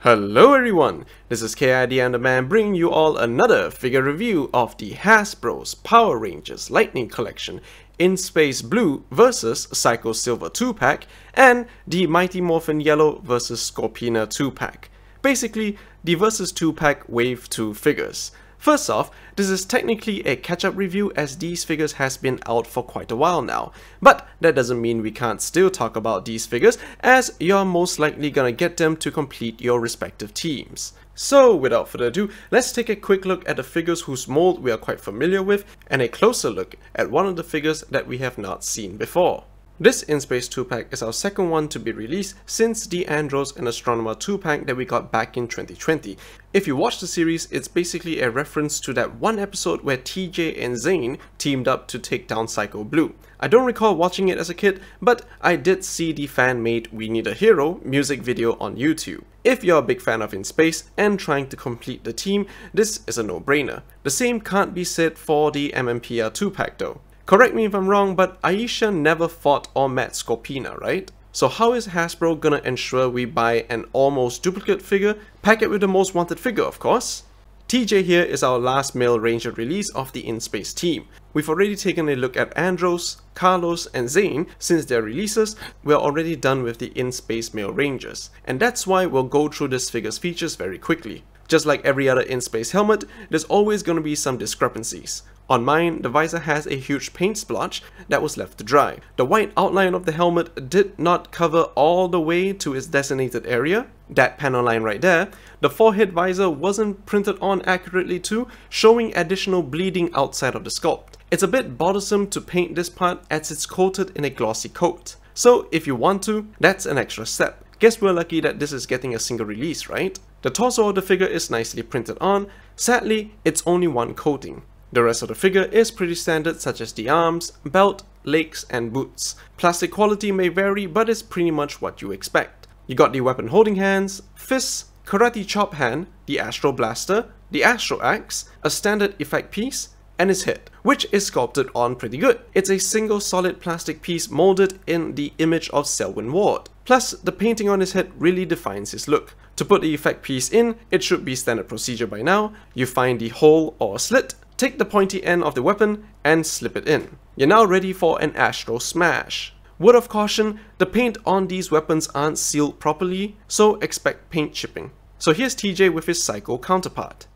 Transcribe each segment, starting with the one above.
Hello everyone, this is KID and the Man bringing you all another figure review of the Hasbro's Power Rangers Lightning Collection in Space Blue vs Psycho Silver 2-pack and the Mighty Morphin Yellow vs Scorpina 2-pack. Basically, the vs 2-pack Wave 2 figures. First off, this is technically a catch-up review as these figures has been out for quite a while now, but that doesn't mean we can't still talk about these figures as you're most likely gonna get them to complete your respective teams. So without further ado, let's take a quick look at the figures whose mold we are quite familiar with and a closer look at one of the figures that we have not seen before. This In Space 2-pack is our second one to be released since the Andros and Astronomer 2-pack that we got back in 2020. If you watch the series, it's basically a reference to that one episode where TJ and Zane teamed up to take down Psycho Blue. I don't recall watching it as a kid, but I did see the fan-made We Need a Hero music video on YouTube. If you're a big fan of In Space and trying to complete the team, this is a no-brainer. The same can't be said for the MMPR 2-pack though. Correct me if I'm wrong, but Aisha never fought or met Scorpina, right? So how is Hasbro gonna ensure we buy an almost duplicate figure, pack it with the most wanted figure of course? TJ here is our last male Ranger release of the In Space team. We've already taken a look at Andros, Carlos and Zane since their releases. We're already done with the In Space male Rangers, and that's why we'll go through this figure's features very quickly. Just like every other In Space helmet, there's always gonna be some discrepancies. On mine, the visor has a huge paint splotch that was left to dry. The white outline of the helmet did not cover all the way to its designated area, that panel line right there. The forehead visor wasn't printed on accurately too, showing additional bleeding outside of the sculpt. It's a bit bothersome to paint this part as it's coated in a glossy coat. So if you want to, that's an extra step. Guess we're lucky that this is getting a single release, right? The torso of the figure is nicely printed on. Sadly, it's only one coating. The rest of the figure is pretty standard, such as the arms, belt, legs and boots. Plastic quality may vary, but it's pretty much what you expect. You got the weapon holding hands, fists, karate chop hand, the astro blaster, the astro axe, a standard effect piece, and his head, which is sculpted on pretty good. It's a single solid plastic piece molded in the image of Selwyn Ward. Plus, the painting on his head really defines his look. To put the effect piece in, it should be standard procedure by now. You find the hole or slit, take the pointy end of the weapon and slip it in. You're now ready for an Astro Smash. Word of caution, the paint on these weapons aren't sealed properly, so expect paint chipping. So here's TJ with his Psycho counterpart.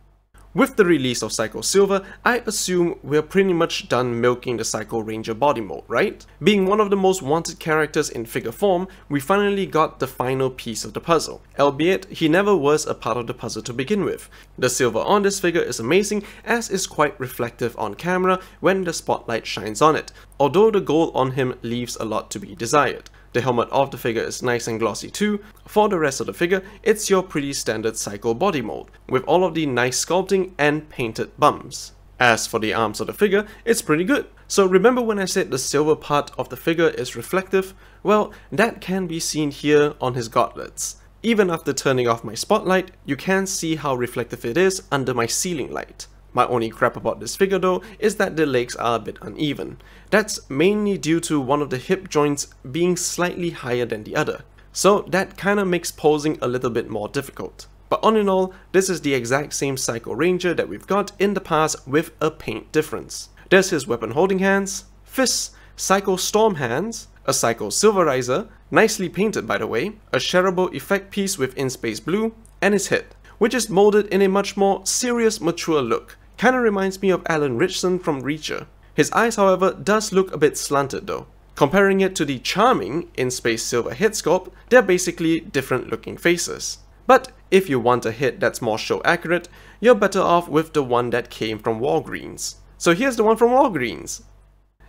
With the release of Psycho Silver, I assume we're pretty much done milking the Psycho Ranger body mold, right? Being one of the most wanted characters in figure form, we finally got the final piece of the puzzle. Albeit, he never was a part of the puzzle to begin with. The silver on this figure is amazing as is quite reflective on camera when the spotlight shines on it, although the gold on him leaves a lot to be desired. The helmet of the figure is nice and glossy too. For the rest of the figure, it's your pretty standard Psycho body mold, with all of the nice sculpting and painted bumps. As for the arms of the figure, it's pretty good. So remember when I said the silver part of the figure is reflective? Well, that can be seen here on his gauntlets. Even after turning off my spotlight, you can see how reflective it is under my ceiling light. My only crap about this figure though is that the legs are a bit uneven. That's mainly due to one of the hip joints being slightly higher than the other. So that kinda makes posing a little bit more difficult. But all in all, this is the exact same Psycho Ranger that we've got in the past with a paint difference. There's his weapon holding hands, fists, Psycho Storm hands, a Psycho Silverizer, nicely painted by the way, a shareable effect piece with In Space Blue, and his head, which is molded in a much more serious, mature look. Kinda reminds me of Alan Ritchson from Reacher. His eyes, however, does look a bit slanted though. Comparing it to the charming In Space Silver head sculpt, they're basically different looking faces. But if you want a head that's more show accurate, you're better off with the one that came from Walgreens. So here's the one from Walgreens.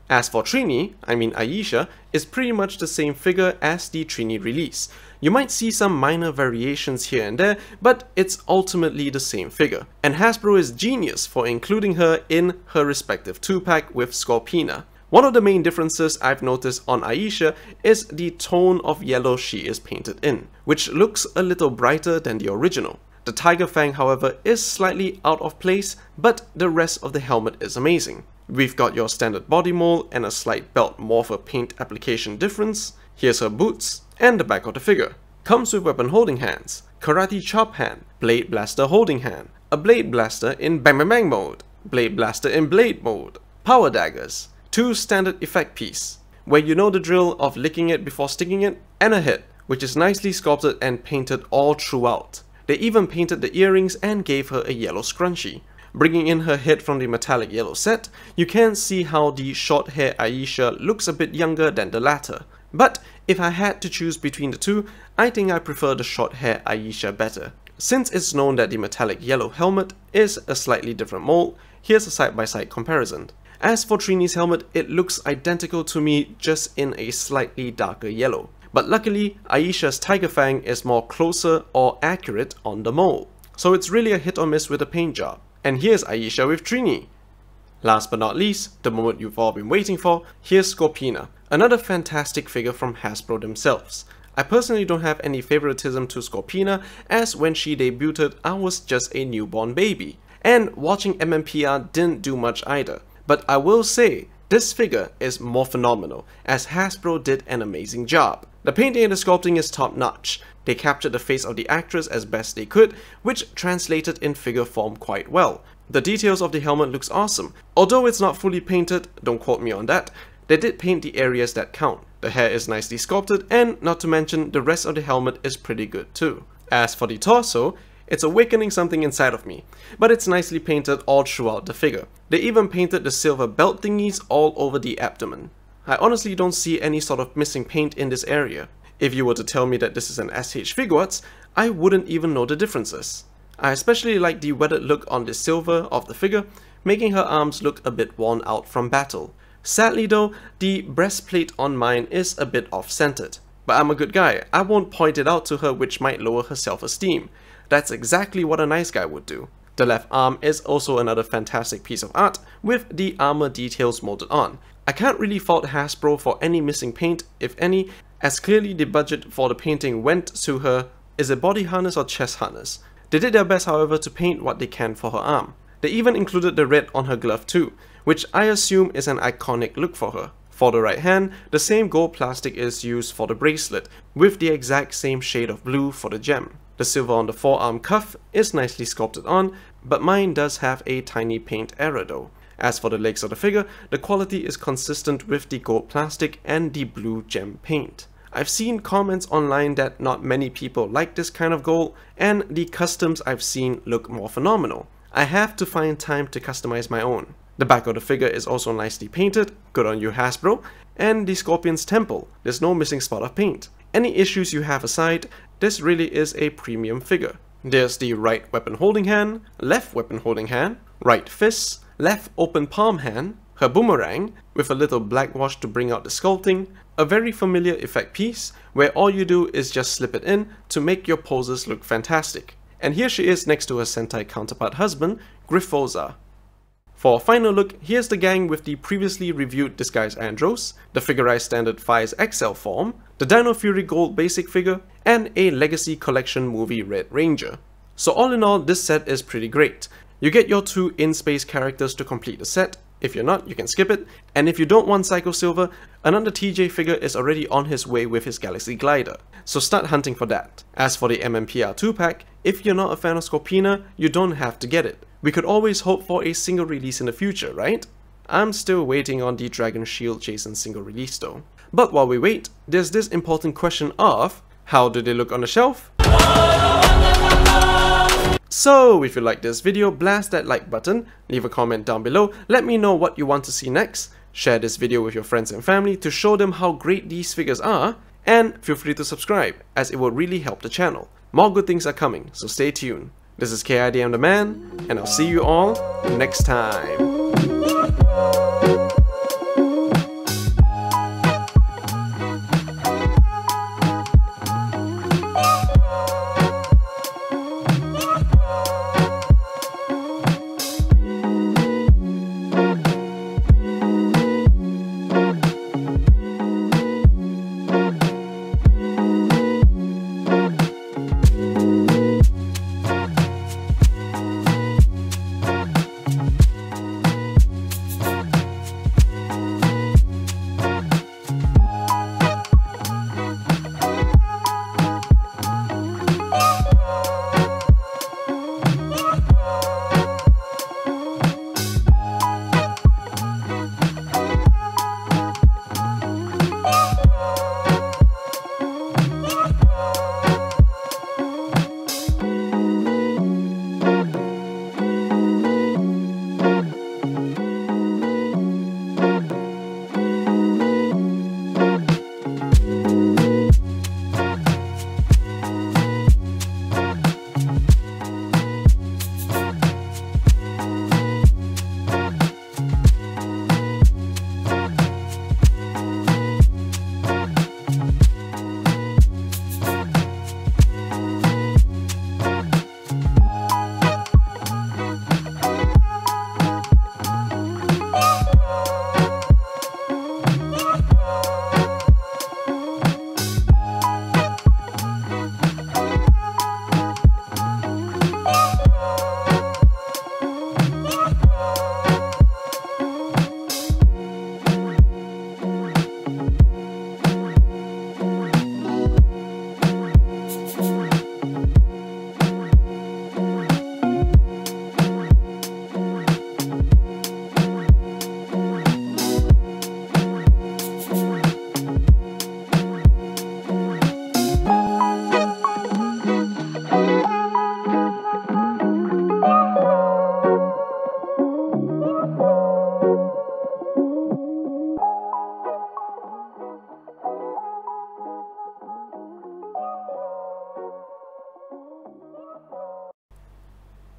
As for Trini, Aisha, is pretty much the same figure as the Trini release. You might see some minor variations here and there, but it's ultimately the same figure. And Hasbro is genius for including her in her respective 2-pack with Scorpina. One of the main differences I've noticed on Aisha is the tone of yellow she is painted in, which looks a little brighter than the original. The Tiger Fang, however, is slightly out of place, but the rest of the helmet is amazing. We've got your standard body mold and a slight belt morpher paint application difference. Here's her boots and the back of the figure. Comes with weapon holding hands, Karate Chop hand, Blade Blaster holding hand, a Blade Blaster in Bang Bang Bang mode, Blade Blaster in Blade mode, Power Daggers, 2 standard effect piece, where you know the drill of licking it before sticking it, and a head, which is nicely sculpted and painted all throughout. They even painted the earrings and gave her a yellow scrunchie. Bringing in her head from the metallic yellow set, you can see how the short hair Aisha looks a bit younger than the latter. But if I had to choose between the two, I think I prefer the short hair Aisha better. Since it's known that the metallic yellow helmet is a slightly different mold, here's a side-by-side comparison. As for Trini's helmet, it looks identical to me, just in a slightly darker yellow. But luckily, Aisha's Tiger Fang is more closer or accurate on the mold. So it's really a hit or miss with the paint job. And here's Aisha with Trini. Last but not least, the moment you've all been waiting for, here's Scorpina, another fantastic figure from Hasbro themselves. I personally don't have any favoritism to Scorpina, as when she debuted I was just a newborn baby. And watching MMPR didn't do much either. But I will say, this figure is more phenomenal, as Hasbro did an amazing job. The painting and the sculpting is top notch. They captured the face of the actress as best they could, which translated in figure form quite well. The details of the helmet looks awesome. Although it's not fully painted, don't quote me on that, they did paint the areas that count. The hair is nicely sculpted, and not to mention the rest of the helmet is pretty good too. As for the torso, it's awakening something inside of me, but it's nicely painted all throughout the figure. They even painted the silver belt thingies all over the abdomen. I honestly don't see any sort of missing paint in this area. If you were to tell me that this is an SH Figuarts, I wouldn't even know the differences. I especially like the weathered look on the silver of the figure, making her arms look a bit worn out from battle. Sadly though, the breastplate on mine is a bit off-centered. But I'm a good guy, I won't point it out to her, which might lower her self-esteem. That's exactly what a nice guy would do. The left arm is also another fantastic piece of art, with the armor details molded on. I can't really fault Hasbro for any missing paint, if any, as clearly the budget for the painting went to her. Is it body harness or chest harness? They did their best, however, to paint what they can for her arm. They even included the red on her glove too, which I assume is an iconic look for her. For the right hand, the same gold plastic is used for the bracelet, with the exact same shade of blue for the gem. The silver on the forearm cuff is nicely sculpted on, but mine does have a tiny paint error though. As for the legs of the figure, the quality is consistent with the gold plastic and the blue gem paint. I've seen comments online that not many people like this kind of gold, and the customs I've seen look more phenomenal. I have to find time to customize my own. The back of the figure is also nicely painted, good on you Hasbro, and the Scorpion's temple, there's no missing spot of paint. Any issues you have aside, this really is a premium figure. There's the right weapon holding hand, left weapon holding hand, right fist, left open palm hand, her boomerang, with a little black wash to bring out the sculpting, a very familiar effect piece, where all you do is just slip it in to make your poses look fantastic. And here she is next to her Sentai counterpart husband, Griffoza. For a final look, here's the gang with the previously reviewed Disguised Andros, the Figurized Standard Fies XL form, the Dino Fury Gold basic figure, and a Legacy Collection movie Red Ranger. So all in all, this set is pretty great. You get your 2 in-space characters to complete the set. If you're not, you can skip it. And if you don't want Psycho Silver, another TJ figure is already on his way with his Galaxy Glider, so start hunting for that. As for the MMPR 2-pack, if you're not a fan of Scorpina, you don't have to get it. We could always hope for a single release in the future, right? I'm still waiting on the Dragon Shield Jason single release though. But while we wait, there's this important question of, how do they look on the shelf? So if you like this video, blast that like button, leave a comment down below, let me know what you want to see next, share this video with your friends and family to show them how great these figures are, and feel free to subscribe, as it will really help the channel. More good things are coming, so stay tuned. This is KID, I'm the man, and I'll see you all next time.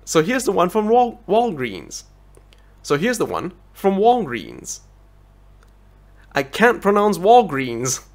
So here's the one from Walgreens. So here's the one from Walgreens. I can't pronounce Walgreens.